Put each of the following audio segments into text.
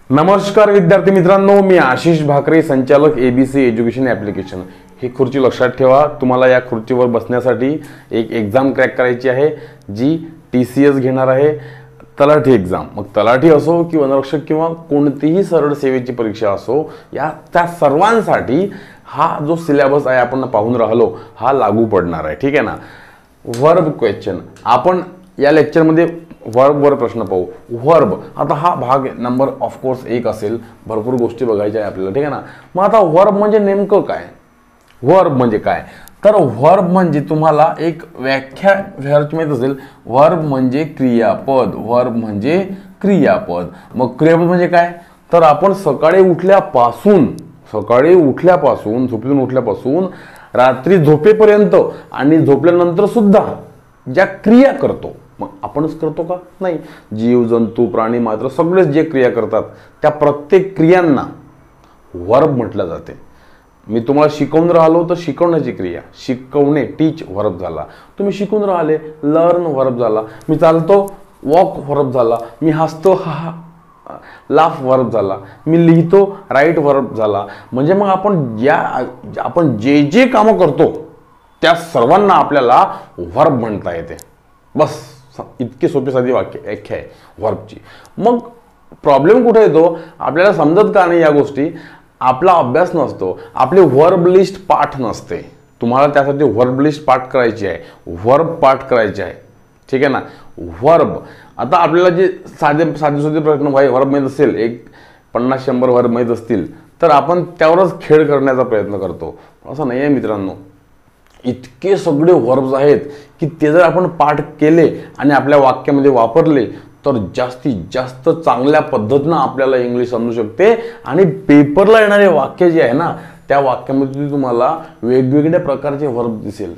नमस्कार विद्यार्थी मित्रांनो, मी आशिष भाकरे, संचालक एबीसी एज्युकेशन ॲप्लिकेशन। ही खुर्ची लक्षात ठेवा, तुम्हाला या खुर्चीवर बसण्यासाठी एक एक्झाम क्रॅक करायची आहे जी TCS घेणार आहे, तलाठी एक्झाम। मग तलाठी असो की वनरक्षक किंवा कोणतीही सरळ सेवेची परीक्षा असो, या त्या सर्वांसाठी हा जो सिलेबस आहे आपण पाहून राहिलो हा लागू पडणार आहे। ठीक आहे ना। वर्ब क्वेश्चन आपण या लेक्चरमध्ये वर्ब वर प्रश्न पाहू। वर्ब आता हा भाग नंबर ऑफकोर्स 1 असेल, भरपूर गोष्टी बघायच्या आहे आपल्याला। ठीक आहे ना। मग आता वर्ब म्हणजे नेमकं काय, वर्ब म्हणजे काय, तर वर्ब म्हणजे तुम्हाला एक व्याख्या माहित असेल। वर्ब म्हणजे क्रियापद, वर्ब म्हणजे क्रियापद। मग क्रियापद म्हणजे काय, तर आपण सकाळी उठल्यापासून झोपेतून उठल्यापासून रात्री झोपेपर्यंत आणि झोपल्यानंतर सुद्धा ज्या क्रिया करतो, मग आपणच करतो का, नाही, जीव जंतू प्राणी मात्र सगळेच जे क्रिया करतात त्या प्रत्येक क्रियांना वर्ब म्हटलं जाते। मी तुम्हाला शिकवून राहिलो तर शिकवण्याची क्रिया, शिकवणे टीच वर्ब झाला। तुम्ही शिकून राहिले लर्न वर्ब झाला। मी चालतो वॉक वर्ब झाला। मी हसतो हा लाफ वर्ब झाला। मी लिहितो राईट वर्ब झाला। म्हणजे मग आपण जे जे कामं करतो त्या सर्वांना आपल्याला वर्ब म्हणता येते। बस इतकी सोपी साधी व्याख्या आहे वर्बची। मग प्रॉब्लेम कुठे येतो, आपल्याला समजत का नाही या गोष्टी, आपला अभ्यास नसतो, आपली वर्ब लिस्ट पाठ नसते। तुम्हाला त्यासाठी वर्ब लिस्ट पाठ करायची आहे, वर्ब पाठ करायचे आहे। ठीक आहे ना। वर्ब आता आपल्याला जे साधे प्रश्न वर्ब माहीत असेल, एक 50-100 वर्ब माहीत असतील तर आपण त्यावरच खेळ करण्याचा प्रयत्न करतो। असं नाही आहे मित्रांनो, इतके सगळे वर्ब्स आहेत की ते जर आपण पाठ केले आणि आपल्या वाक्यामध्ये वापरले तर जास्तीत जास्त चांगल्या पद्धतीनं आपल्याला इंग्लिश समजू शकते। आणि पेपरला येणारे वाक्य जे आहे ना, त्या वाक्यामध्ये तुम्हाला वेगवेगळ्या प्रकारचे वर्ब दिसेल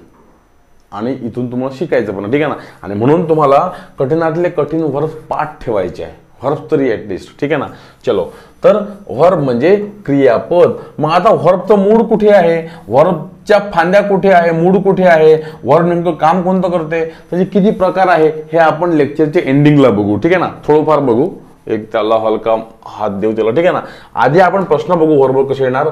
आणि इथून तुम्हाला शिकायचं पण। ठीक आहे ना। आणि म्हणून तुम्हाला कठीणातले कठीण वर्ब पाठ ठेवायचे आहे, वर्ब तरी ॲटलिस्ट। ठीक आहे ना। चलो, तर वर्ब म्हणजे क्रियापद। मग आता वर्बचं मूळ कुठे आहे, वर्बच्या फांद्या कुठे आहे, मूळ कुठे आहे, वर्ब नेमकं काम कोणतं करते, त्याचे किती प्रकार आहे हे आपण लेक्चरच्या एंडिंगला बघू। ठीक आहे ना। थोडंफार बघू, एक त्याला हलका हात देऊ त्याला। ठीक आहे ना। आधी आपण प्रश्न बघू वर्ब कसे येणार।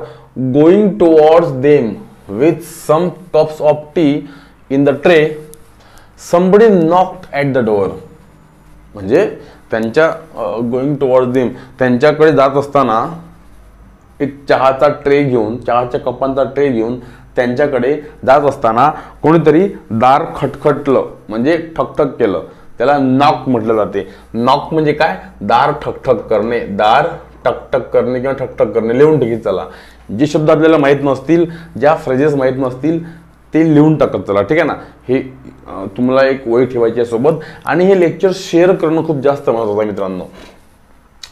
Going towards them with some cups of tea in the tray, somebody knocked at the door. म्हणजे त्यांच्या गोइंग टुवर्ड्स देम, त्यांच्याकडे जात असताना एक चहाचा ट्रे घेऊन, चहाच्या कपांचा ट्रे घेऊन त्यांच्याकडे जात असताना कोणीतरी दार खटखटलं, म्हणजे ठकठक केलं, त्याला नॉक म्हटलं जाते। नॉक म्हणजे काय, दार ठकठक करणे, दार टकटक करणे किंवा ठकठक करणे। लिहून टाकी चला, जे शब्द आपल्याला माहीत नसतील, ज्या फ्रेजेस माहीत नसतील ते लिहून टाकत चला। ठीक आहे ना। हे तुम्हाला एक वही ठेवायची आहे सोबत, आणि हे लेक्चर शेअर करणं खूप जास्त महत्त्वाचं आहे मित्रांनो।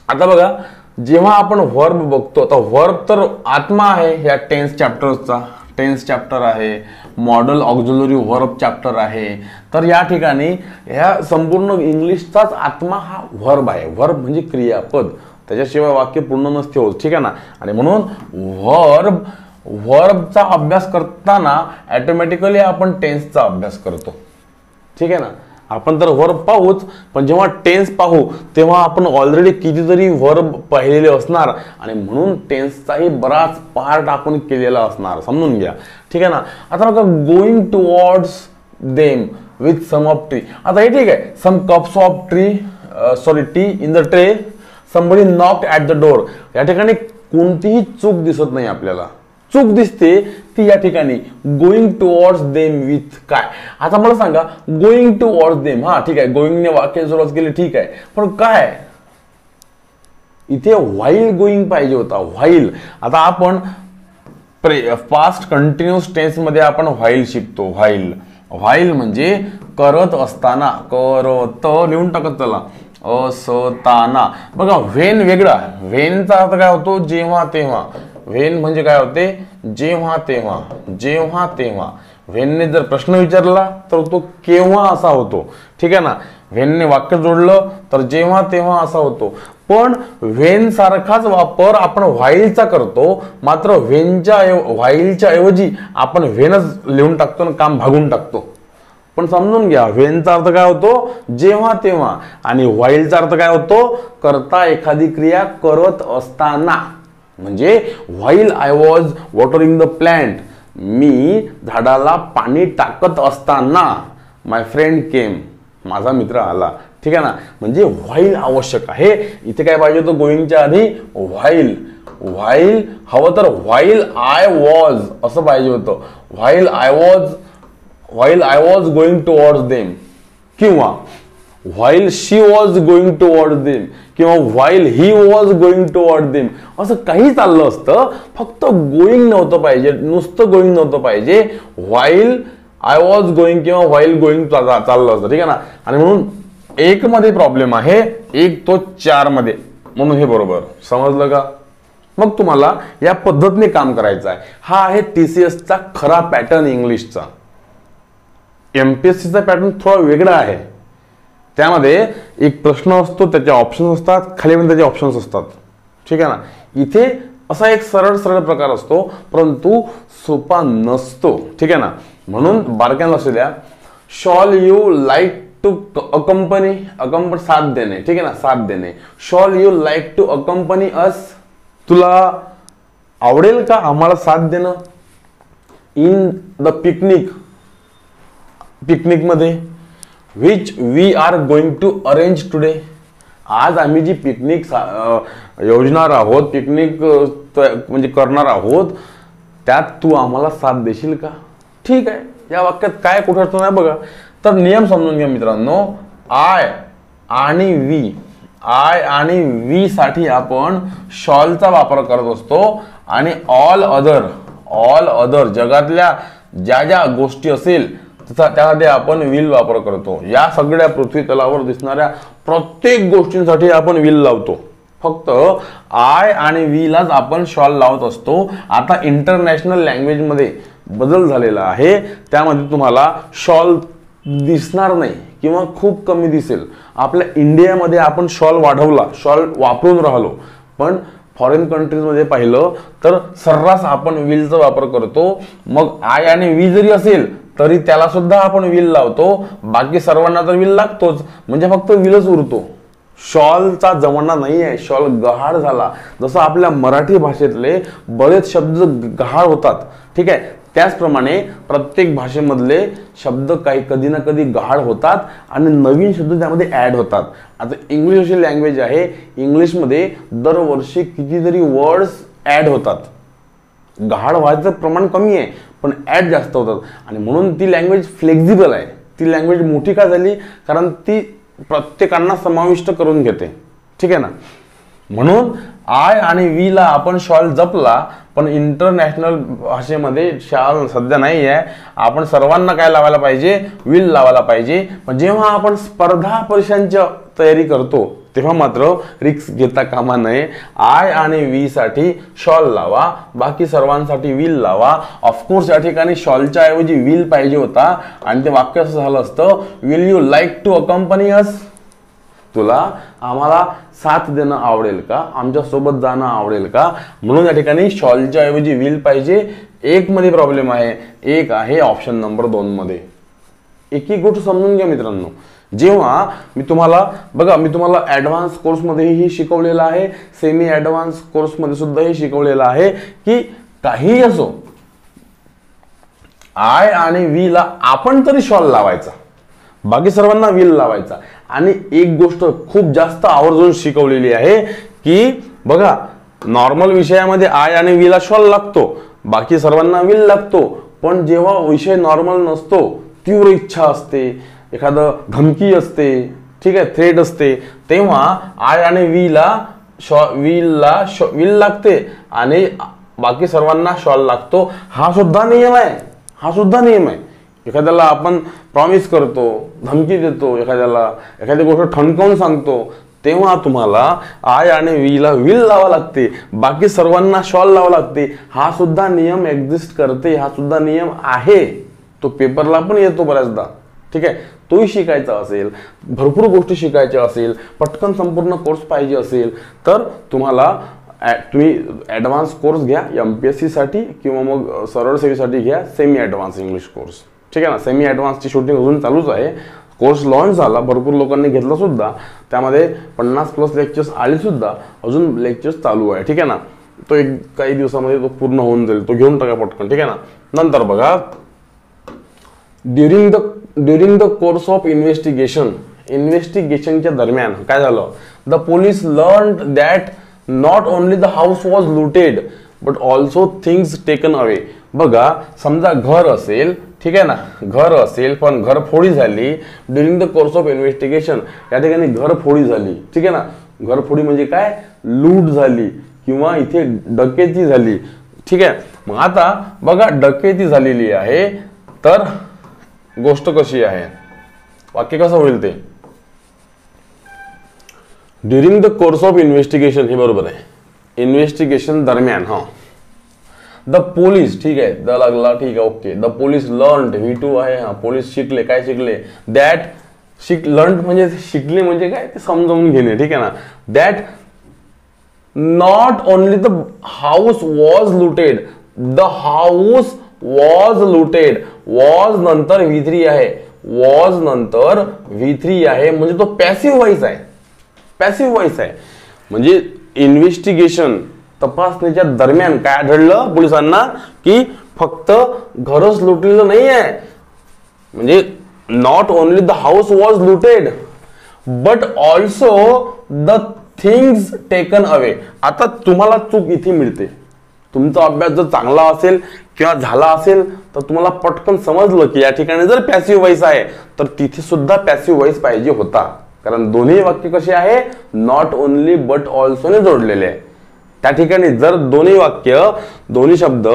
आता बघा, जेव्हा आपण वर्ब बघतो, आता वर्ब तर आत्मा आहे या टेन्स चॅप्टरचा, टेन्स चॅप्टर आहे, मॉडल ऑक्झिलरी वर्ब चॅप्टर आहे। तर या ठिकाणी ह्या संपूर्ण इंग्लिशचाच आत्मा हा वर्ब आहे। वर्ब म्हणजे क्रियापद, त्याच्याशिवाय वाक्य पूर्ण नसते होत। ठीक आहे ना। आणि म्हणून वर्बचा अभ्यास करताना ऑटोमॅटिकली आपण टेन्सचा अभ्यास करतो। ठीक आहे ना। आपण तर वर्ब पाहूच, पण जेव्हा टेन्स पाहू तेव्हा आपण ऑलरेडी कितीतरी वर्ब पाहिलेले असणार, आणि म्हणून टेन्सचाही बराच पार्ट आपण केलेला असणार, समजून घ्या। ठीक आहे ना। आता बघा, going towards them with some of tea, आता हे ठीक आहे, some cups of tea in the tray, somebody knocked at the door. या ठिकाणी कोणतीही चूक दिसत नाही आपल्याला, चूक दिसते ती या ठिकाणी गोइंग टुवर्ड्स देम विथ काय। आता मला सांगा, गोइंग टुवर्ड्स देम, हा ठीक आहे, गोइंगने वाक्य सुरुवात केली, ठीक आहे, पण काय इथे व्हाईल गोइंग पाहिजे होता, व्हाईल। आता आपण पास्ट कंटिन्युअस टेन्स मध्ये आपण व्हाईल शिकतो। व्हाईल म्हणजे करत असताना, करत लिहून टाकत चला, असताना। बघा, व्हेन वेगळा, व्हेनचा अर्थ काय होतो, जेव्हा तेव्हा। व्हेन म्हणजे काय होते, जेव्हा तेव्हा, जेव्हा तेव्हा। व्हेनने जर प्रश्न विचारला तर तो केव्हा असा होतो। ठीक आहे ना। व्हेनने वाक्य जोडलं तर जेव्हा तेव्हा असा होतो। पण व्हेन सारखाच वापर आपण व्हाईलचा करतो, मात्र व्हाईलच्या ऐवजी आपण व्हेनच लिहून टाकतो आणि काम भागून टाकतो। पण समजून घ्या, व्हेनचा अर्थ काय होतो, जेव्हा तेव्हा, आणि व्हाईलचा अर्थ काय होतो, करता एखादी क्रिया करत असताना. म्हणजे while I was watering the plant, मी झाडाला पाणी टाकत असताना, माय फ्रेंड केम, माझा मित्र आला. ठीक आहे ना. म्हणजे व्हाईल आवश्यक आहे. इथे काय पाहिजे होतं, गोईंगच्या आधी व्हाईल. व्हाईल हवं तर व्हाईल आय वॉज असं पाहिजे होतं. While I was going towards them, किंवा while she was going towards them, किंवा while he was going towards them, असं काही चाललं असतं. फक्त गोइंग नव्हतं पाहिजे, नुसतं गोइंग नव्हतं पाहिजे. व्हाईल आय वॉज गोइंग किंवा व्हाईल गोइंग चाललं असतं. ठीक आहे ना. आणि म्हणून 1 मध्ये प्रॉब्लेम आहे, 1 तो 4 मध्ये, म्हणून हे बरोबर. समजलं का. मग तुम्हाला या पद्धतीने काम करायचं आहे. हा आहे TCSचा खरा पॅटर्न इंग्लिशचा. MPSCचा पॅटर्न थोडा वेगळा आहे. त्यामध्ये एक प्रश्न असतो, त्याचे ऑप्शन्स असतात, खाली पण त्याचे ऑप्शन्स असतात. ठीक आहे ना. इथे असा एक सरळ प्रकार असतो, परंतु सोपा नसतो. ठीक आहे ना. म्हणून बारक्यानं लक्ष द्या. Shall you like to accompany, साथ देणे. ठीक आहे ना, साथ देणे. Shall you like to accompany us, तुला आवडेल का आम्हाला साथ देणं. इन द पिकनिक मध्ये, which we are going to arrange today, आज आम्ही जी पिकनिक योजणार आहोत, पिकनिक म्हणजे करणार आहोत, त्यात तू आम्हाला साथ देशील का. ठीक आहे. या वाक्यात काय कुठे अर्थ नाही बघा. तर नियम समजून घ्या मित्रांनो. आय आणि वी साठी आपण शॉलचा वापर करत असतो, आणि ऑल अदर जगातल्या ज्या गोष्टी असेल त्यामध्ये आपण विल वापर करतो. या सगळ्या पृथ्वी तलावर दिसणाऱ्या प्रत्येक गोष्टींसाठी आपण विल लावतो. फक्त आय आणि वी लाच आपण शॉल लावत असतो. आता इंटरनॅशनल लँग्वेज मध्ये बदल झालेला आहे. त्यामध्ये तुम्हाला शॉल दिसणार नाही किंवा खूप कमी दिसेल. आपल्या इंडियामध्ये आपण शॉल वाढवला, शॉल वापरून राहिलो, पण फॉरेन कंट्रीजमध्ये पाहिलं तर सर्रास आपण विलचा वापर करतो. मग आय आणि वी जरी असेल तरी त्याला सुद्धा आपण विल लावतो. बाकी सर्वांना तर विल लागतोच, म्हणजे फक्त विलच उरतो. शॉलचा जमाना नाही आहे. शॉल गहाळ झाला. जसं आपल्या मराठी भाषेतले बरेच शब्द गहाळ होतात. ठीक आहे. त्याचप्रमाणे प्रत्येक भाषेमधले शब्द कधी ना कधी गहाळ होतात आणि नवीन शब्द त्यामध्ये ऍड होतात. आता इंग्लिश अशी लँग्वेज आहे, इंग्लिशमध्ये दरवर्षी कितीतरी वर्ड्स ऍड होतात. गहाळ व्हायचं प्रमाण कमी आहे, पण ऍड जास्त होतात. आणि म्हणून ती लँग्वेज फ्लेक्झिबल आहे. ती लँग्वेज मोठी का झाली, कारण ती प्रत्येकांना समाविष्ट करून घेते. ठीक आहे ना. म्हणून आय आणि वी ला आपण शॉल जपला, पण इंटरनॅशनल भाषेमध्ये शॉल सध्या नाही आहे. आपण सर्वांना काय लावायला पाहिजे, विल लावायला पाहिजे. पण जेव्हा आपण स्पर्धा परीक्षांची तयारी करतो तेव्हा मात्र रिक्स घेता कामा नये. आय आणि वी साठी शॉल लावा, बाकी सर्वांसाठी विल लावा. ऑफकोर्स या ठिकाणी शॉलच्या ऐवजी विल पाहिजे होता, आणि ते वाक्य असं झालं असतं, will you like to accompany us, तुला आम्हाला साथ देणं आवडेल का, आमच्या सोबत जाणं आवडेल का. म्हणून या ठिकाणी शॉलच्या ऐवजी विल पाहिजे. 1 मध्ये प्रॉब्लेम आहे, 1 आहे ऑप्शन नंबर 2 मध्ये. एक गोष्ट समजून घ्या मित्रांनो. जेव्हा मी तुम्हाला ऍडव्हान्स कोर्समध्येही हे शिकवलेलं आहे, सेमी ऍडव्हान्स कोर्समध्ये सुद्धा हे शिकवलेलं आहे की काही असो, आय आणि वी ला आपण तरी शॉल लावायचा, बाकी सर्वांना विल लावायचा. आणि एक गोष्ट खूप जास्त आवर्जून शिकवलेली आहे की बघा, नॉर्मल विषयामध्ये आय आणि वी ला शॉल लागतो, बाकी सर्वांना विल लागतो. पण जेव्हा विषय नॉर्मल नसतो, तीव्र इच्छा असते, एखादं धमकी असते, ठीक आहे, थ्रेट असते, तेव्हा आय आणि वी ला विल लागते आणि बाकी सर्वांना शॉल लागतो. हा सुद्धा नियम आहे. एखाद्याला आपण प्रॉमिस करतो, धमकी देतो, एखादी गोष्ट ठणकावून सांगतो, तेव्हा तुम्हाला आय आणि वी ला विल लावा लागते, बाकी सर्वांना शॉल लावा लागते. हा सुद्धा नियम एक्झिस्ट करते, हा सुद्धा नियम आहे. तो पेपरला पण येतो बऱ्याचदा. ठीक आहे. तोही शिकायचा असेल, भरपूर गोष्टी शिकायच्या असेल, पटकन संपूर्ण कोर्स पाहिजे असेल, तर तुम्ही ऍडव्हान्स कोर्स घ्या MPSC साठी, किंवा मग सरळ सेवेसाठी घ्या सेमी ऍडव्हान्स इंग्लिश कोर्स. ठीक आहे ना. सेमी ॲडव्हान्सची शूटिंग अजून चालूच आहे. कोर्स लॉन्च झाला, भरपूर लोकांनी घेतला सुद्धा, त्यामध्ये 50+ लेक्चर्स आले सुद्धा, अजून लेक्चर्स चालू आहे. ठीक आहे ना. तो एक काही दिवसामध्ये तो पूर्ण होऊन जाईल, तो घेऊन टाका पटकन. ठीक आहे ना. नंतर बघा, ड्युरिंग द कोर्स ऑफ इन्व्हेस्टिगेशनच्या दरम्यान काय झालं, the police learned that not only the house was looted but also things taken away. बघा, समजा घर असेल, ठीक आहे ना, घर असेल पण घरफोडी झाली. During the course of investigation या ठिकाणी घरफोडी झाली. ठीक आहे ना. घरफोडी म्हणजे काय, लूट झाली किंवा इथे डकेती झाली. ठीक आहे. मग आता बघा, डकेती झालेली आहे, तर गोष्ट कशी आहे, वाक्य कसं होईल ते, during the course of investigation, हे बरोबर आहे, इन्व्हेस्टिगेशन दरम्यान. हा, द पोलीस, ठीक आहे, द लागला, ठीक आहे, okay. The police learned, V2 आहे. हा, पोलीस शिकले, काय शिकले, दॅट लर्न म्हणजे शिकले म्हणजे काय, ते समजावून घेणे. ठीक आहे ना. That not only the house was looted, the house was looted, was नंतर V3 आहे, वॉज नंतर V3 आहे, म्हणजे तो पॅसिव्ह व्हॉइस आहे. पॅसिव्ह व्हॉइस आहे म्हणजे इन्व्हेस्टिगेशन, तपासणीच्या दरम्यान काय आढळलं पोलिसांना, की फक्त घरच लुटलेलं नाही आहे, म्हणजे not only the house was looted but also the things taken away. आता तुम्हाला चूक इथे मिळते. तुमचा अभ्यास जर चांगला असेल किंवा झाला असेल तर तुम्हाला पटकन समजलं की या ठिकाणी जर पॅसिव्ह व्हॉइस आहे तर तिथे सुद्धा पॅसिव्ह व्हॉइस पाहिजे होता, कारण दोन्ही वाक्य कसे आहे, नॉट ओनली बट ऑल्सो ने जोडलेले आहे. त्या ठिकाणी जर दोन्ही शब्द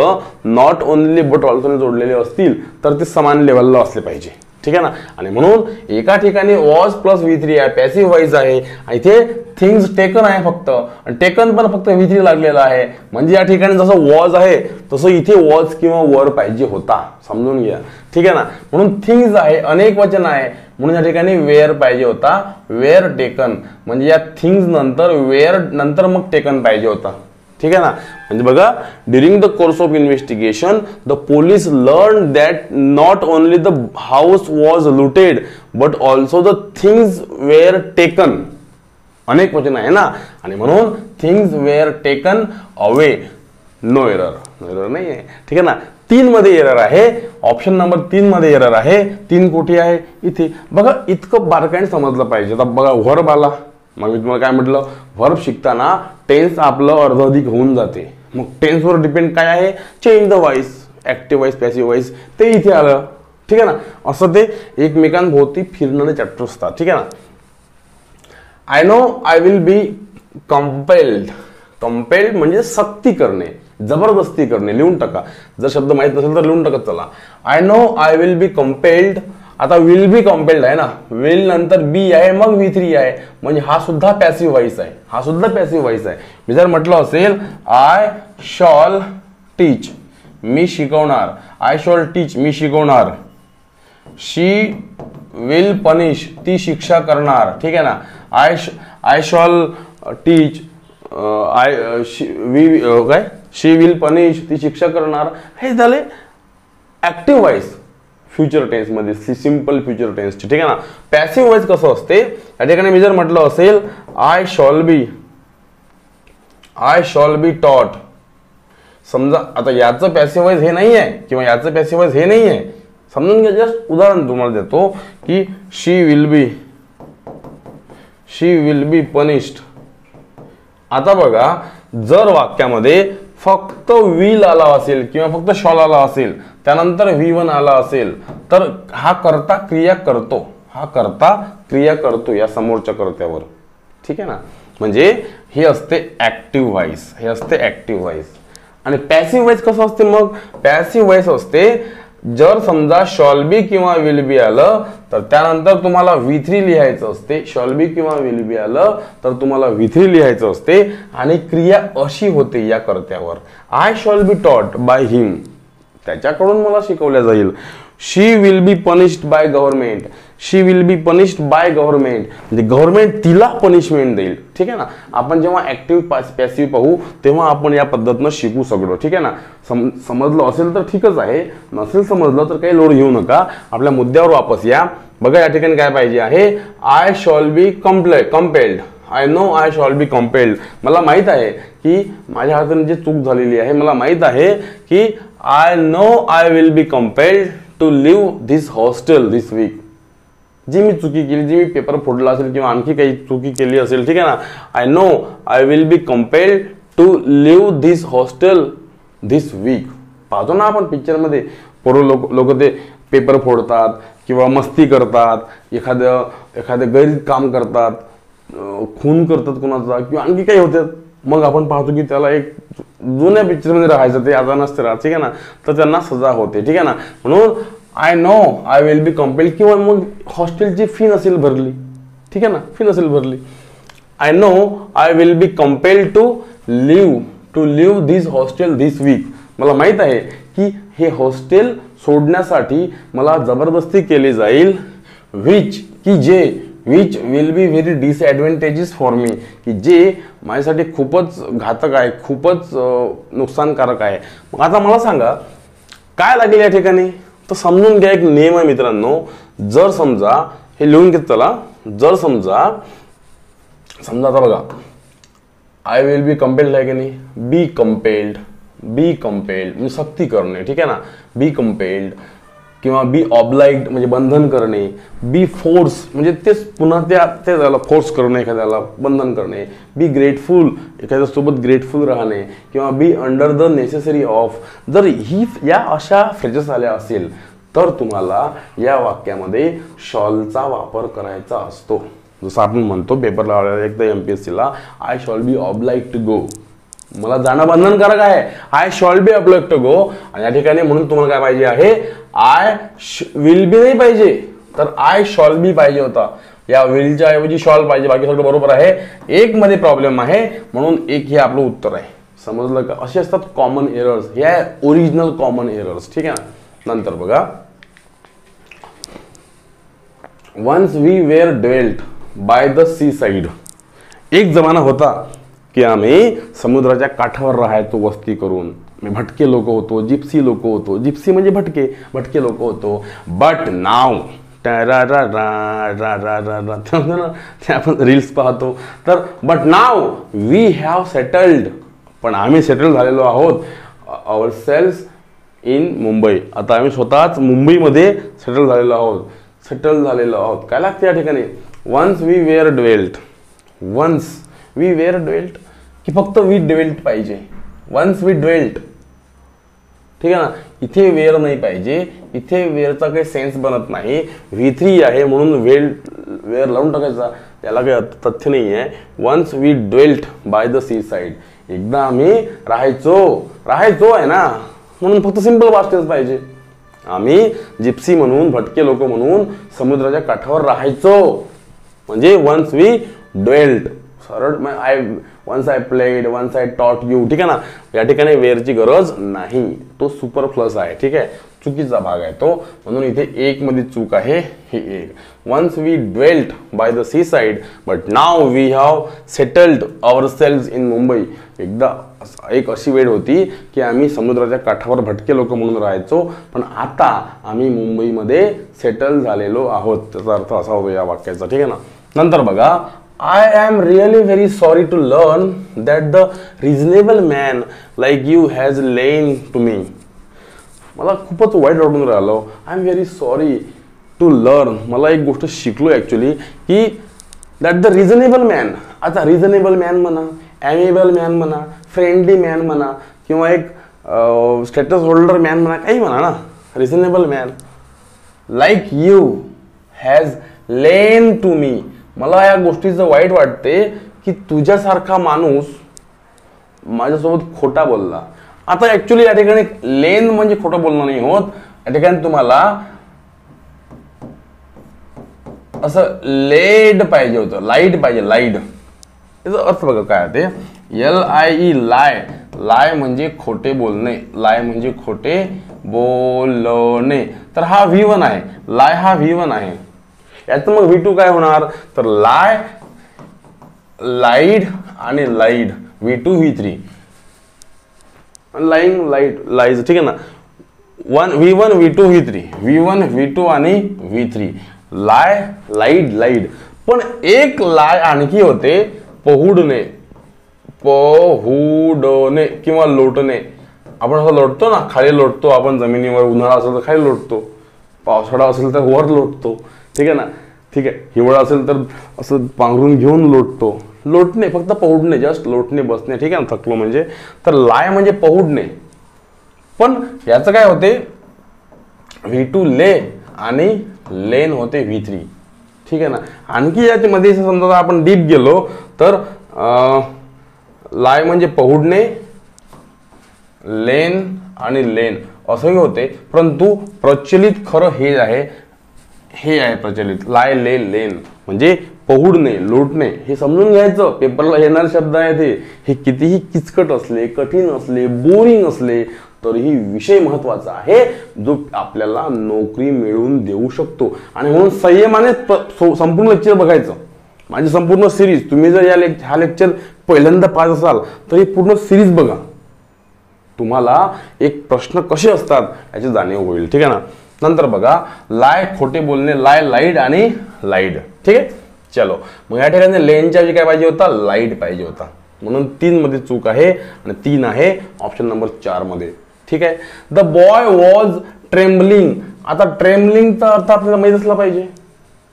नॉट ओनली बट ऑल्सो ने जोडलेले असतील तर ते समान लेवलला असले पाहिजे. ठीक आहे ना. आणि म्हणून एका ठिकाणी वॉज प्लस V3 आहे, पॅसिव्ह व्हॉइस आहे, इथे थिंग्स टेकन आहे फक्त, आणि टेकन पण फक्त V3 लागलेला आहे, म्हणजे या ठिकाणी जसं वॉज आहे तसं इथे वॉज किंवा वर पाहिजे होता, समजून घ्या. ठीक आहे ना. म्हणून थिंग्स आहे, अनेक वचन आहे, म्हणून या ठिकाणी वेअर पाहिजे होता, वेअर टेकन, म्हणजे या थिंग्स नंतर वेअर नंतर मग टेकन पाहिजे होता. ठीक आहे ना. म्हणजे बघा, during the course of investigation the police learn that not only the house was looted but also the things were taken, अनेक वचन आहे ना, आणि म्हणून things were taken away. No error, no error नाही आहे. ठीक आहे ना. 3 मध्ये एरर आहे, ऑप्शन नंबर 3 मध्ये एरर आहे. 3 कुठे आहे, इथे. बघा, इतकं बारकाईने समजलं पाहिजे. आता बघा, व्हर्ब आला, मग मी तुम्हाला काय म्हटलं, व्हर्ब शिकताना टेन्स आपलं अर्ध अधिक होऊन जाते. मग टेन्सवर डिपेंड काय आहे, change the voice, active voice, passive voice, ते इथे आलं. ठीक आहे ना. असं ते एकमेकांभोवती फिरणारे चॅप्टर असतात. ठीक आहे ना. I know I will be compelled, compelled म्हणजे सक्ती करणे, जबरदस्ती करणे. लिहून टाका, जर शब्द माहित नसेल तर लिहून टाकत चला. I know I will be compelled. आता विल बी कंपेल्ड आहे ना, विल नंतर बी आहे, मग V3 आहे, म्हणजे हा सुद्धा पॅसिव्ह व्हॉइस आहे, हा सुद्धा पॅसिव्ह व्हॉइस आहे. मी जर म्हटलं असेल आय शॉल टीच, मी शिकवणार, आय शॉल टीच, मी शिकवणार, शी विल पनिश, ती शिक्षा करणार. ठीक आहे ना. आय शॉल टीच, काय, शी विल पनिश, ती शिक्षा करणार, हे झाले ऍक्टिव्ह व्हॉइस फ्युचर टेन्स मध्ये, सिंपल फ्युचर टेन्स. ठीक आहे ना. पॅसिव्ह व्हॉइस कसं असते, या ठिकाणी मी जर म्हटलं असेल आय शॉल बी टॉट, समजा आता याचं पॅसिव्ह व्हॉइस हे नाही आहे किंवा याचं पॅसिव्ह व्हॉइस हे नाही आहे, समजून घ्या. जस्ट उदाहरण तुम्हाला देतो की शी विल बी पनिश्ड. आता बघा, जर वाक्यामध्ये फक्त विल आला असेल किंवा फक्त शॉल आला असेल, त्यानंतर V1 आला असेल, तर हा कर्ता क्रिया करतो, हा कर्ता क्रिया करतो या समोरच्या कर्त्यावर. ठीक आहे ना. म्हणजे हे असते ऍक्टिव्ह व्हॉइस, हे असते ऍक्टिव्ह व्हॉइस. आणि पॅसिव्ह व्हॉइस कसं असते, मग पॅसिव्ह व्हॉइस असते जर समजा शॉल बी किंवा विल बी आलं तर त्यानंतर तुम्हाला V3 लिहायचं असते. शॉल बी किंवा विल बी आलं तर तुम्हाला V3 लिहायचं असते, आणि क्रिया अशी होते या कर्त्यावर. I shall be taught by him, त्याच्याकडून मला शिकवल्या जाईल. She will be punished by government, she will be punished by government, म्हणजे गव्हर्नमेंट तिला पनिशमेंट देईल. ठीक आहे ना. आपण जेव्हा ऍक्टिव्ह पॅसिव्ह पाहू तेव्हा आपण या पद्धतीनं शिकू सगळं. ठीक आहे ना. समजलं असेल तर ठीकच आहे, नसेल समजलं तर काही लोड घेऊ नका. आपल्या मुद्द्यावर वापस या. बघा या ठिकाणी काय पाहिजे आहे, I shall be compelled. I know I shall be compelled. मला माहित आहे की माझ्या हाताने जी चूक झालेली आहे, मला माहित आहे की I know I will be compelled to leave this hostel this week. जी मी चुकी केली, जी मी पेपर फोडला असेल किंवा आणखी काही चुकी केली असेल, ठीक आहे ना, I know I will be compelled to leave this hostel this week. पाहतो ना आपण पिक्चरमध्ये पोरं लोक ते पेपर फोडतात किंवा मस्ती करतात, एखादं गैर काम करतात, खून करतात कोणाचा किंवा आणखी काही होतात. मग आपण पाहतो की त्याला एक जुन्या पिक्चरमध्ये राहायचं, ते आता नसते राहत. ठीक आहे ना. तर त्यांना सजा होते. ठीक आहे ना. म्हणून I know I will be compelled, किंवा मग हॉस्टेलची फी नसेल भरली. ठीक आहे ना, फी नसेल भरली. I know I will be compelled to leave this hostel this week. मला माहित आहे की हे हॉस्टेल सोडण्यासाठी मला जबरदस्ती केली जाईल. Which will be very disadvantages for me, की जे माझ्यासाठी खूपच घातक आहे, खूपच नुकसानकारक आहे. मग आता मला सांगा काय लागेल या ठिकाणी. तर समजून घ्या, एक नियम आहे मित्रांनो. जर समजा हे लिहून घेत चला, जर समजा आता बघा आय विल बी कंपेल्ड आहे की नाही, बी कंपेल्ड म्हणजे सक्ती करणे. ठीक आहे ना. बी कंपेल्ड किंवा बी ऑब्लाइग्ड म्हणजे बंधन करणे. बी फोर्स म्हणजे तेच पुन्हा ते झालं फोर्स करणे, एखाद्याला बंधन करणे. बी ग्रेटफुल, एखाद्यासोबत ग्रेटफुल राहणे. किंवा be under the necessary of. जर या अशा फ्रेजेस आल्या असेल तर तुम्हाला या वाक्यामध्ये शॉलचा वापर करायचा असतो. जसं आपण म्हणतो पेपरला एकदा MPSCला, I shall be oblige to go, मला जाणं बंधनकारक आहे. I shall be oblige to go. आणि या ठिकाणी म्हणून तुम्हाला काय पाहिजे आहे, आय विल बी नाही पाहिजे, तर आय शॉल बी पाहिजे होता. या विलच्या ऐवजी शॉल पाहिजे, बाकी सगळं बरोबर आहे. एक मध्ये प्रॉब्लेम आहे म्हणून एक हे आपलं उत्तर आहे. समजलं का. असे असतात कॉमन एरर्स, हे आहे ओरिजिनल कॉमन एरर्स. ठीक आहे ना. नंतर बघा, once we were dwelt by the sea side. एक जमाना होता की आम्ही समुद्राच्या काठावर राहायचो वस्ती करून. भटके लोक होतो, जिप्सी लोक होतो. जिप्सी म्हणजे भटके लोक होतो. बट नाव ते आपण रील्स पाहतो. तर but now we have settled, पण आम्ही सेटल झालेलो आहोत आवर सेल्स इन मुंबई. आता आम्ही स्वतःच मुंबईमध्ये सेटल झालेलो आहोत. काय लागते या ठिकाणी, वन्स वी वेअर ड्वेल्ट. की फक्त वी ड्वेल्ट पाहिजे, वन्स वी ड्वेल्ट. ठीक आहे ना. इथे वेअर नाही पाहिजे, इथे वेअरचा काही सेन्स बनत नाही. V3 आहे म्हणून वेअर लावून टाकायचा, त्याला काही तथ्य नाही आहे. Once we dwelt by the sea side, एकदा आम्ही राहायचो आहे ना, म्हणून फक्त सिंपल पास्ट टेन्स पाहिजे. आम्ही जिप्सी म्हणून, भटके लोक म्हणून समुद्राच्या काठावर राहायचो, म्हणजे वन्स वी ड्वेल्ट. सरळ once I played, once I taught you. ठीक आहे ना. या ठिकाणी वेअरची गरज नाही, तो सुपरफ्लस आहे. ठीक आहे, चुकीचा भाग आहे तो, म्हणून इथे एक मध्ये चूक आहे. हे एक, once we dwelt by the sea side but now we have settled our selves in Mumbai. एकदा एक अशी वेळ होती की आम्ही समुद्राच्या काठावर भटके लोक म्हणून राहायचो, पण आता आम्ही मुंबईमध्ये सेटल झालेलो आहोत. त्याचा अर्थ असा होतो या वाक्याचा. ठीक आहे ना. नंतर बघा, I am really very sorry to learn that the reasonable man like you has lain to me. मला खूपच वाईट वाटून राहिलो. I am very sorry to learn, मला एक गोष्ट शिकलो ॲक्च्युली, की दॅट द रिझनेबल मॅन. आता रिझनेबल मॅन म्हणा, ॲमेबल मॅन म्हणा, फ्रेंडली मॅन म्हणा, किंवा एक स्टेटस होल्डर मॅन म्हणा, काही म्हणा ना. Reasonable man like you has lain to me. मला या गोष्टीचं वाईट वाटते की तुझ्यासारखा माणूस माझ्यासोबत खोटा बोलला. आता ऍक्च्युली या ठिकाणी लेन म्हणजे खोटं बोलणं नाही होत. या ठिकाणी तुम्हाला असं लेड पाहिजे होतं, लाईट पाहिजे, लाईड. याचा अर्थ बघा काय ते, LIE लाय म्हणजे खोटे बोलणे, लाय म्हणजे खोटे बोलणे. तर हा V1 आहे, लाय हा V1 आहे. याचं मग V2 काय होणार, तर लाय, लाईड आणि lied, V2 V3, lying, light, lies, ठीक आहे ना. V1 V2 V3, V1 V2 आणि V3, लाय, लाईड, लाईड. पण एक लाय आणखी होते, पहुडणे, पहुडणे किंवा लोटणे. आपण असं लोटतो ना, खाली लोटतो आपण जमिनीवर, उन्हाळा असेल तर खाली लोटतो, पावसाळा असेल तर वर लोटतो, ठीक आहे ना. ठीक आहे, हिवाळा असेल तर असं पांघरून घेऊन लोटतो. लोटणे फक्त पहुडणे, जस्ट लोटणे, बसणे, ठीक आहे ना, थकलो म्हणजे. तर लाय म्हणजे पहुडणे. पण याचं काय होते, V2 ले आणि लेन होते V3, ठीक आहे ना. आणखी याच्यामध्ये समजा आपण डीप गेलो तर लाय म्हणजे पहुडणे, लेन आणि लेन असंही होते. परंतु प्रचलित खरं हे आहे प्रचलित, लाय, ले, लेन म्हणजे पहुडणे, लोटणे. हे समजून घ्यायचं, पेपरला येणारे शब्द आहेत हे कितीही किचकट असले, कठीण असले, बोरिंग असले तरीही विषय महत्वाचा आहे, जो आपल्याला नोकरी मिळवून देऊ शकतो. आणि म्हणून संयमाने संपूर्ण लेक्चर बघायचं. माझी संपूर्ण सिरीज, तुम्ही जर हा लेक्चर पहिल्यांदा पाहत असाल तर ही पूर्ण सिरीज बघा, तुम्हाला एक प्रश्न कसे असतात याची जाणीव होईल, ठीक आहे ना. नंतर बघा, लाय खोटे बोलणे, लाय, लाईड आणि लाईड, ठीक आहे. चलो, मग या ठिकाणी लेनच्या ऐवजी काय पाहिजे होता, लाईड पाहिजे होता. म्हणून 3 मध्ये चूक आहे आणि 3 आहे ऑप्शन नंबर 4 मध्ये, ठीक आहे. The boy was trembling. आता ट्रेम्बलिंगचा अर्थ आपल्याला माहित असला पाहिजे.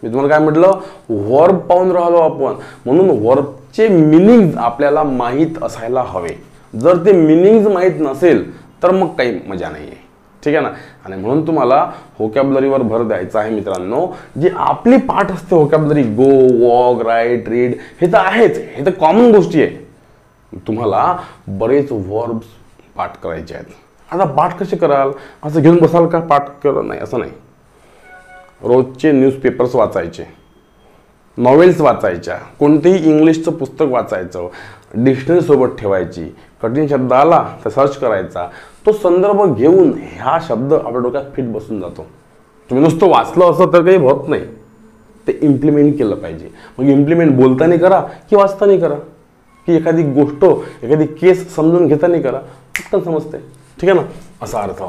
मी तुम्हाला काय म्हटलं, वर्ब पाहून राहिलो आपण, म्हणून वर्बचे मिनिंग आपल्याला माहीत असायला हवे. जर ते मिनिंग माहीत नसेल तर मग काही मजा नाही आहे, ठीक आहे ना. आणि म्हणून तुम्हाला व्होकॅब्युलरीवर भर द्यायचा आहे मित्रांनो. जी आपली पाठ असते व्होकॅब्युलरी, गो, वॉक, राईट, रीड, हे तर आहेच, हे तर कॉमन गोष्टी आहे. तुम्हाला बरेच वर्ब्स पाठ करायचे आहेत. आता पाठ कसे कराल, असं घेऊन बसाल का पाठ करा, नाही असं नाही. रोजचे न्यूजपेपर्स वाचायचे, नॉवेल्स वाचायच्या, कोणतेही इंग्लिशचं पुस्तक वाचायचं, डिक्शनरी सोबत ठेवायची. कठीण शब्द आला तर सर्च करायचा, तो संदर्भ घेऊन ह्या शब्द आपल्या डोक्यात फिट बसून जातो. तुम्ही नुसतं वाचलं असं तर काही होत नाही, ते इम्प्लिमेंट केलं पाहिजे. मग इम्प्लिमेंट बोलताना करा की वाचताना करा, की एखादी गोष्ट, एखादी केस समजून घेताना करा, पटकन समजते, ठीक आहे ना. असा अर्थ.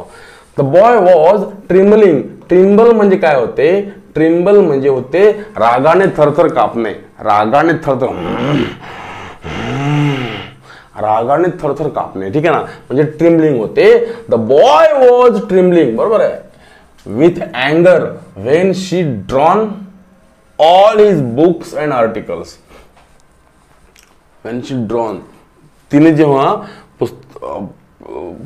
The boy was trembling. Tremble म्हणजे काय होते, ट्रिम्बल म्हणजे होते रागाने थरथर कापणे, रागाने थरथर कापणे, ठीक आहे ना. म्हणजे ट्रिम्बलिंग होते. द बॉय वॉज ट्रिम्बलिंग, बरोबर आहे. विथ अँगर when she drawn all his books and articles. When she drawn, तिने जेव्हा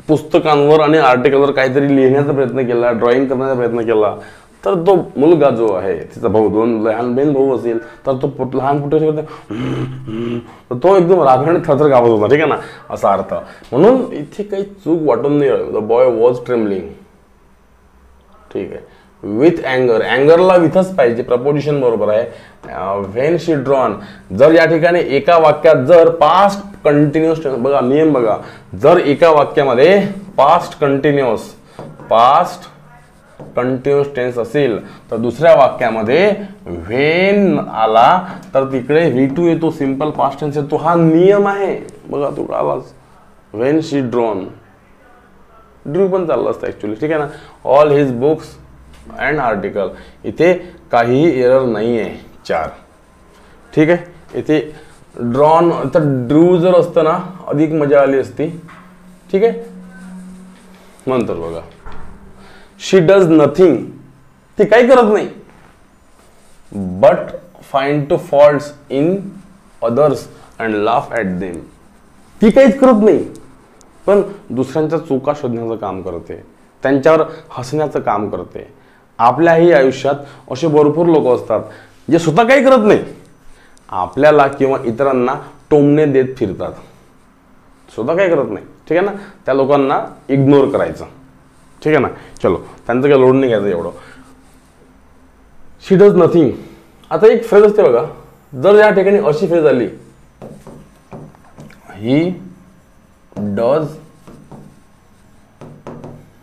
पुस्तकांवर आणि आर्टिकलवर काहीतरी लिहिण्याचा प्रयत्न केला, ड्रॉइंग करण्याचा प्रयत्न केला, तर तो मुलगा जो आहे, तिचा भाऊ, 2 लहान बहीण भाऊ असेल तर तो लहान पुटे तो एकदम रागाने थरथर कापत होता, ठीक आहे ना. असा अर्थ. म्हणून इथे काही चूक वाटून नाही. द बॉय वॉज ट्रेम्बलिंग, ठीक आहे. विथ अँगर, अँगरला विथच पाहिजे, प्रपोजिशन बरोबर आहे. व्हेन शी ड्रॉन, जर या ठिकाणी एका वाक्यात जर पास्ट कंटिन्युअस टेन्स, बघा नियम बघा, जर एका वाक्यामध्ये पास्ट कंटिन्युअस टेन्स असेल तर दुसऱ्या वाक्यामध्ये व्हेन आला तर तिकडे V2 येतो, सिंपल पास्ट टेन्स येतो. हा नियम आहे बघा, तो आवाज. व्हेन शी ड्रॉन, ड्रू पण चाललं असतं ऍक्च्युली, ठीक आहे ना. All his books and article, इथे काहीही एरर नाही आहे. 4, ठीक आहे. इथे ड्रॉन तर ड्रू जर असतं ना अधिक मजा आली असती, ठीक आहे. नंतर बघा, शी डज नथिंग, ती काही करत नाही. But find to faults in others and laugh at them, ती काहीच करत नाही पण दुसऱ्यांच्या चुका शोधण्याचं काम करते, त्यांच्यावर हसण्याचं काम करते. आपल्याही आयुष्यात असे भरपूर लोक असतात जे स्वतः काही करत नाही, आपल्याला किंवा इतरांना टोमणे देत फिरतात, स्वतः काही करत नाही, ठीक आहे ना. त्या लोकांना इग्नोर करायचं, ठीक आहे ना. चलो, त्यांचं काही लोड नाही घ्यायचं एवढं. शी डज नथिंग. आता एक फ्रेज असते बघा, जर या ठिकाणी अशी फ्रेज आली, ही डज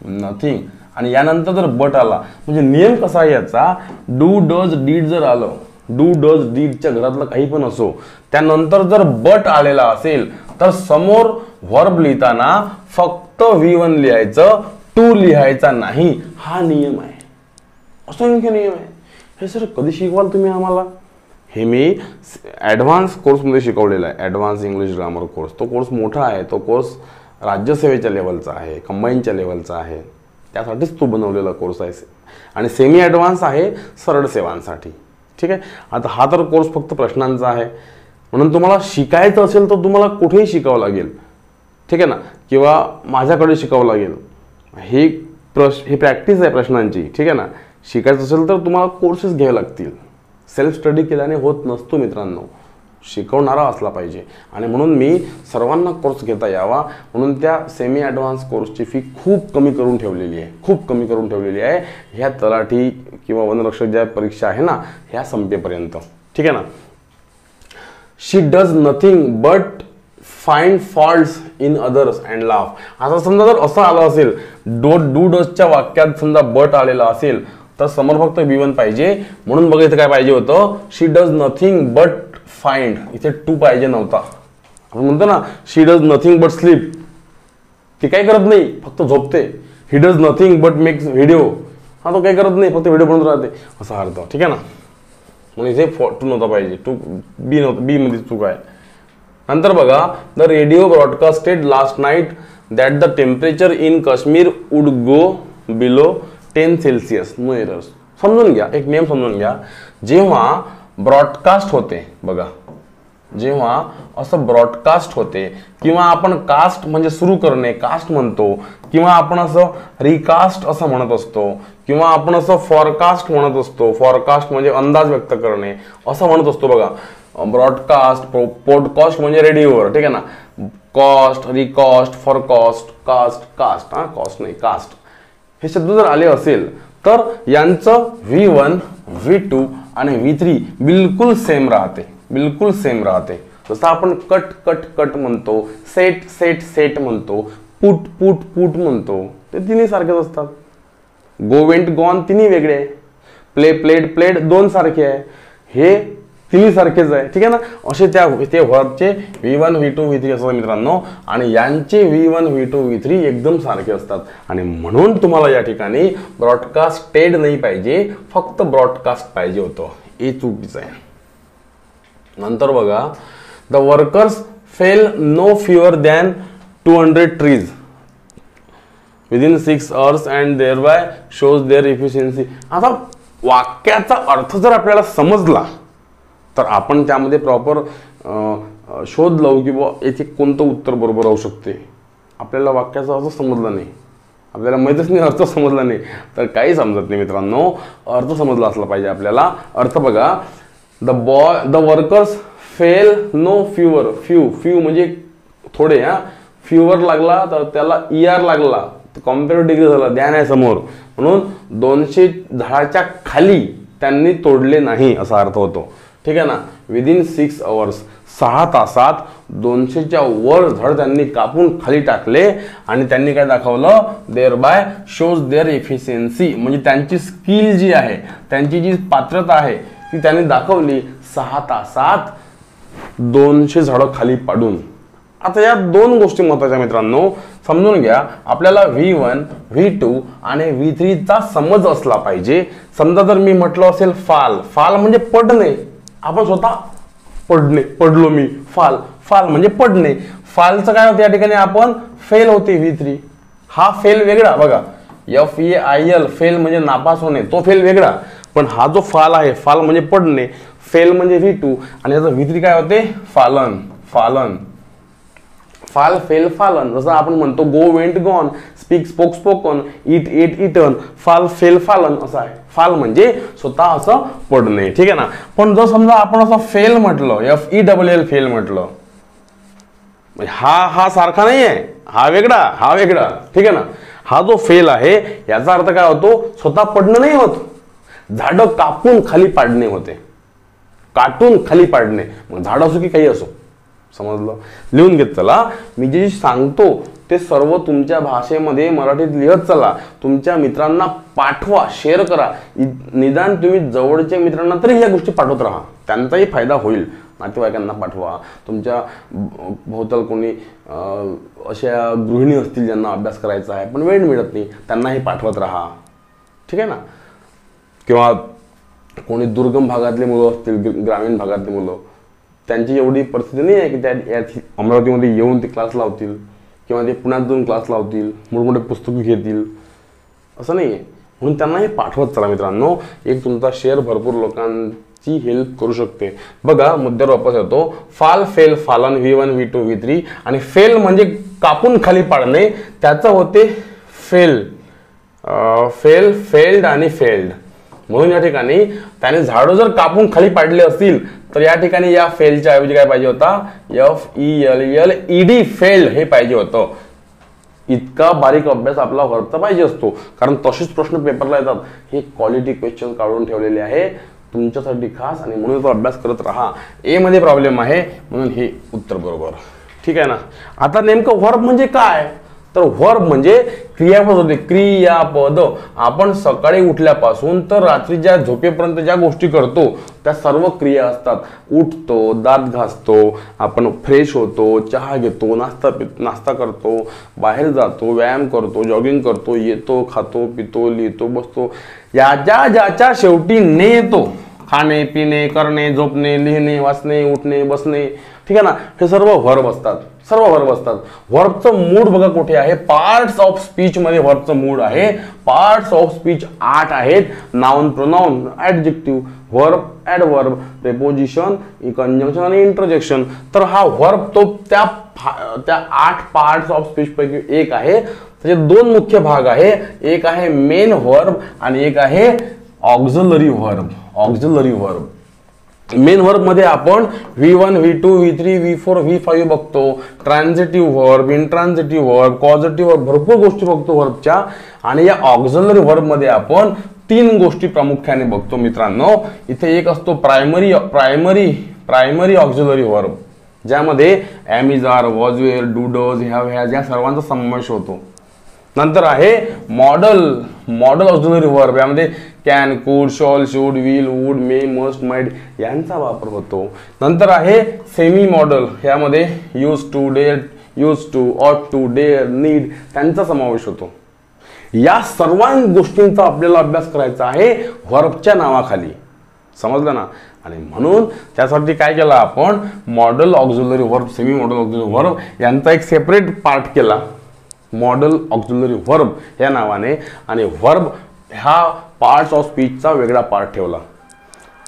नथिंग, आणि यानंतर जर बट आला म्हणजे नियम कसा आहे याचा, डू डज डीड जर आलं, डू डज डीडच्या घरातलं काही पण असो, त्यानंतर जर बट आलेला असेल तर समोर व्हर्ब लिहिताना फक्त V1 लिहायचं, टू लिहायचा नाही. हा नियम आहे, असंख्य नियम आहे. हे सर कधी शिकवाल तुम्ही आम्हाला? हे मी ॲडव्हान्स कोर्समध्ये शिकवलेला आहे, ॲडव्हान्स इंग्लिश ग्रामर कोर्स. तो कोर्स मोठा आहे, तो कोर्स राज्यसेवेच्या लेवलचा आहे, कंबाईनच्या लेवलचा आहे, त्यासाठीच तो बनवलेला कोर्स आहे. आणि सेमी ॲडव्हान्स आहे सरळ सेवांसाठी. ठीक आहे. आता हा तर कोर्स फक्त प्रश्नांचा आहे, म्हणून तुम्हाला शिकायचं असेल तर तुम्हाला कुठेही शिकावं लागेल. ठीक आहे ना, किंवा माझ्याकडे शिकावं लागेल. हे प्रॅक्टिस आहे प्रश्नांची. ठीक आहे ना, शिकायचं असेल तर तुम्हाला कोर्सेस घ्यावे लागतील. सेल्फ स्टडी केल्याने होत नसतो मित्रांनो, शिकवणारा असला पाहिजे. आणि म्हणून मी सर्वांना कोर्स घेता यावा म्हणून त्या सेमी ॲडव्हान्स कोर्सची फी खूप कमी करून ठेवलेली आहे, खूप कमी करून ठेवलेली आहे. ह्या तलाठी किंवा वनरक्षक ज्या परीक्षा आहे ना ह्या संपेपर्यंत. ठीक आहे ना. She does nothing but find faults in others and laugh. आता समजा जर असं आलं असेल, डू डजच्या वाक्यात समजा बट आलेला असेल तर समोर फक्त V1 पाहिजे. म्हणून बघा इथे काय पाहिजे होतं, शी डज नथिंग बट फाइंड, इथे टू पाहिजे नव्हता. आपण म्हणतो ना she does nothing but sleep, ती काय करत नाही फक्त झोपते. He does nothing but makes video, हा तो काय करत नाही फक्त व्हिडिओ बनवत राहते, असा अर्थ. ठीक आहे ना. म्हणून इथे टू नव्हता पाहिजे, टू बी नव्हतं, बी मध्ये चूक आहे. नंतर बघा, the radio broadcasted last night that the temperature in Kashmir would go below 10 Celsius. No errors. समजून घ्या, एक नियम समजून घ्या. जेव्हा ब्रॉडकास्ट होते बघा, जेव्हा असं ब्रॉडकास्ट होते किंवा आपण कास्ट म्हणजे सुरू करणे कास्ट म्हणतो, किंवा आपण असं रिकास्ट असं म्हणत असतो, किंवा आपण असं फॉरकास्ट म्हणत असतो. फॉरकास्ट म्हणजे अंदाज व्यक्त करणे असं म्हणत असतो बघा. ब्रॉडकास्ट, पॉडकास्ट म्हणजे रेडिओवर. ठीक आहे ना. कॉस्ट, रिकॉस्ट, फॉरकास्ट, कास्ट, कास्ट, हा कॉस्ट नाही कास्ट, हे शब्द जर आले असेल तर यांचं V1, V2 आणि V3 बिलकुल सेम राहते, बिलकुल सेम राहते. जसं आपण कट कट कट म्हणतो, सेट सेट सेट म्हणतो, पुट पुट पुट म्हणतो, ते तिन्ही सारखेच असतात. गो वेंट गॉन तिन्ही वेगळे आहे. प्ले प्लेड प्लेड दोन सारखे आहे, हे तिन्ही सारखेच आहे. ठीक आहे ना. असे ते व्हर्बचे V1, V2, V3 असतात मित्रांनो, आणि यांचे V1, V2, V3 एकदम सारखे असतात. आणि म्हणून तुम्हाला या ठिकाणी ब्रॉडकास्टेड नाही पाहिजे, फक्त ब्रॉडकास्ट पाहिजे होतं. हे चुकीचं आहे. नंतर बघा, the workers fell no fewer than 200 trees within 6 hours and thereby shows their efficiency. आता वाक्याचा अर्थ जर आपल्याला समजला तर आपण त्यामध्ये प्रॉपर शोध लावू की बुवा येथे कोणतं उत्तर बरोबर राहू शकते. आपल्याला वाक्याचा अर्थ समजला नाही, आपल्याला माहीतच नाही, अर्थ समजला नाही तर काही समजत नाही मित्रांनो. अर्थ समजला असला पाहिजे आपल्याला. अर्थ बघा, the workers fell no fewer, few म्हणजे थोडे, हा फ्युअर लागला तर त्याला ER लागला, कॉम्पेरेटिव्ह डिग्री झाला, ध्यान आहे समोर, म्हणून 200 झाडाच्या खाली त्यांनी तोडले नाही असा अर्थ होतो. ठीक आहे ना. विदिन 6 hours 6 तासात 200च्या वर झाड त्यांनी कापून खाली टाकले आणि त्यांनी काय दाखवलं, there by shows their efficiency, म्हणजे त्यांची स्किल जी आहे, त्यांची जी पात्रता आहे ती त्यांनी दाखवली 6 तासात 200 झाडं खाली पाडून. आता या दोन गोष्टी महत्त्वाच्या मित्रांनो, समजून घ्या. आपल्याला V1, V2 आणि V3 चा समज असला पाहिजे. समजा जर मी म्हटलं असेल फाल म्हणजे पडणे, आपण स्वतः पडलो मी, फाल म्हणजे पडणे. फालचं काय होतं या ठिकाणी, आपण फेल होते V3, हा फेल वेगळा बघा, FAIL फेल म्हणजे नापास होणे, तो फेल वेगळा. पण हा जो फाल आहे, फाल म्हणजे पडणे, फेल म्हणजे V2 आणि याचा V3 काय होते, फालन. फाल फेल फालन. जसं आपण म्हणतो go went gone, speak spoke spoken, eat ate eaten, fall fell fallen असं आहे. फाल म्हणजे स्वतः असं पडणे. ठीक आहे ना. पण जर समजा आपण असं फेल म्हटलं, FELL फेल म्हटलं, हा सारखा नाही आहे, हा वेगळा. ठीक आहे ना. हा जो फेल आहे याचा अर्थ काय होतो, स्वतः पडणं नाही होत, झाडं कापून खाली पाडणे होते, काटून खाली पाडणे. मग झाड असो की काही असो, समजलं. लिहून घेत चला. मी जे सांगतो ते सर्व तुमच्या भाषेमध्ये मराठीत लिहत चला, तुमच्या मित्रांना पाठवा, शेअर करा. निदान तुम्ही जवळच्या मित्रांना तरी ह्या गोष्टी पाठवत राहा, त्यांचाही फायदा होईल. नातेवाईकांना पाठवा, तुमच्या भोवताल कोणी अशा गृहिणी असतील ज्यांना अभ्यास करायचा आहे पण वेळ मिळत नाही, त्यांनाही पाठवत राहा. ठीक आहे ना. किंवा कोणी दुर्गम भागातले मुलं असतील, ग्रामीण भागातली मुलं, त्यांची एवढी परिस्थिती नाही आहे की त्या अमरावतीमध्ये येऊन ते क्लास लावतील किंवा ते पुण्यात जाऊन क्लास लावतील, मोठमोठे पुस्तकं घेतील, असं नाही आहे. म्हणून त्यांनाही पाठवत चला मित्रांनो. एक तुमचा शेअर भरपूर लोकांची हेल्प करू शकते. बघा मुद्द्यावर वापस येतो. फाल, फेल, फालन, V1, V2, V3 आणि फेल म्हणजे कापून खाली पाडणे, त्याचं होते फेल, फेल्ड आणि फेल्ड. म्हणून या ठिकाणी त्याने झाडं जर कापून खाली पाडले असतील तर या ठिकाणी या फेलच्या ऐवजी काय पाहिजे होता, FELLED, फेल्ड हे पाहिजे होतं. इतका बारीक अभ्यास आपला व्हर्बचा पाहिजे असतो, कारण तसेच प्रश्न पेपरला येतात. हे क्वालिटी क्वेश्चन काढून ठेवलेले आहे तुमच्यासाठी खास, आणि म्हणून तो अभ्यास करत राहा. ए मध्ये प्रॉब्लेम आहे म्हणून हे उत्तर बरोबर. ठीक आहे ना. आता नेमकं व्हर्ब म्हणजे काय, तर व्हर्ब म्हणजे क्रियापद होते, क्रियापद. आपण सकाळी उठल्यापासून तर रात्रीच्या झोपेपर्यंत ज्या गोष्टी करतो त्या सर्व क्रिया असतात. उठतो, दात घासतो, आपण फ्रेश होतो, चहा घेतो, नाश्ता करतो, बाहेर जातो, व्यायाम करतो, जॉगिंग करतो, येतो, खातो, पितो, लिहितो, बसतो, ज्याच्या शेवटी ने येतो, खाणे, पिणे, करणे, झोपणे, लिहिणे, वाचणे, उठणे, बसणे. ठीक आहे ना. हे सर्व व्हर्ब असतात, सर्व व्हर्ब असतात. व्हर्बचं मूड बघा कुठे आहे, पार्ट्स ऑफ स्पीच मध्ये व्हर्बचं मूड आहे. पार्ट्स ऑफ स्पीच 8 आहेत. Noun, pronoun, adjective, verb, adverb, preposition, conjunction आणि इंटरजेक्शन. तर हा व्हर्ब तो त्या 8 पार्ट्स ऑफ स्पीच पैकी एक आहे. त्याचे 2 मुख्य भाग आहे. एक आहे मेन व्हर्ब आणि एक आहे auxiliary verb. Auxiliary verb, main verb मध्ये आपण V1, V2, V3, V4, V5 बघतो. ट्रान्झिटिव्ह व्हर्ब, इंट्रान्झिटिव्ह व्हर्ब, कॉझिटिव्ह व्हर्ब, भरपूर गोष्टी बघतो व्हर्बच्या. आणि या ऑक्झिलरी व्हर्ब मध्ये आपण 3 गोष्टी प्रामुख्याने बघतो मित्रांनो. इथे एक असतो प्रायमरी ऑक्झिलरी व्हर्ब, ज्यामध्ये am, is, are, was, were, do, does, have, has या सर्वांचा समावेश होतो. नंतर आहे मॉडल ऑक्झिलरी व्हर्ब, यामध्ये can, could, shall, should, will, would, may, must, might यांचा वापर होतो. नंतर आहे सेमी मॉडल, यामध्ये use to, dare, use to, ought to, dare, need त्यांचा समावेश होतो. या सर्व गोष्टींचा आपल्याला अभ्यास करायचा आहे व्हर्बच्या नावाखाली. समजलं ना. आणि म्हणून त्यासाठी काय केलं आपण, model auxiliary verb, semi model auxiliary verb यांचा एक सेपरेट पार्ट केला, मॉडल ऑक्झिलरी व्हर्ब या नावाने. आणि व्हर्ब हा पार्ट्स ऑफ स्पीचचा वेगळा पार्ट ठेवला.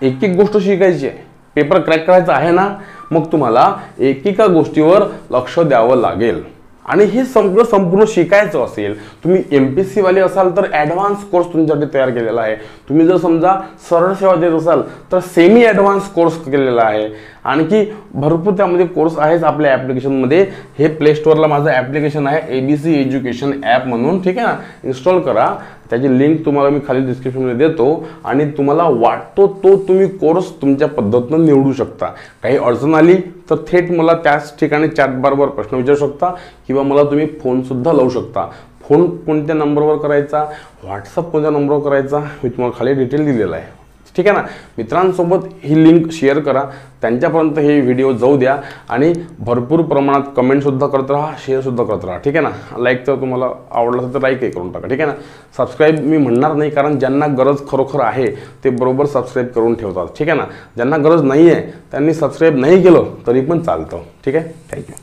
एक एक गोष्ट शिकायची आहे, पेपर क्रॅक करायचा आहे ना, मग तुम्हाला एकेका गोष्टीवर लक्ष द्यावं लागेल. आणि हे सगळं संपूर्ण शिकायचं असेल, तुम्ही MPSC वाले असाल तर ॲडव्हान्स कोर्स तुमच्यासाठी तयार केलेला आहे. तुम्ही जर समजा सरळ सेवा देत असाल तर सेमी ॲडव्हान्स कोर्स केलेला आहे. आणखी भरपूर त्यामध्ये कोर्स आहेच आपल्या ॲप्लिकेशनमध्ये. हे प्ले स्टोअरला माझं ॲप्लिकेशन आहे ABC एज्युकेशन ॲप म्हणून. ठीक आहे ना. इन्स्टॉल करा. त्याची लिंक तुम्हाला मी खाली डिस्क्रिप्शनमध्ये देतो. आणि तुम्हाला वाटतो तो तुम्ही कोर्स तुमच्या पद्धतीनं निवडू शकता. काही अडचण आली तर थेट मला त्याच ठिकाणी चॅट बारवर प्रश्न विचारू शकता किंवा मला तुम्ही फोनसुद्धा लावू शकता. फोन कोणत्या नंबरवर करायचा, व्हॉट्सअप कोणत्या नंबरवर करायचा, मी तुम्हाला खाली डिटेल दिलेला आहे. ठीक आहे ना. मित्रांसोबत ही लिंक शेअर करा, त्यांच्यापर्यंत हे व्हिडिओ जाऊ द्या. आणि भरपूर प्रमाणात कमेंटसुद्धा करत राहा, शेअरसुद्धा करत राहा. ठीक आहे ना. लाईक तर तुम्हाला आवडलं असेल तर लाईकही करून टाका. ठीक आहे ना. सबस्क्राईब मी म्हणणार नाही, कारण ज्यांना गरज खरोखर आहे ते बरोबर सबस्क्राईब करून ठेवतात. ठीक आहे ना. ज्यांना गरज नाही आहे त्यांनी सबस्क्राईब नाही केलं तरी पण चालतं. ठीक आहे. थँक्यू.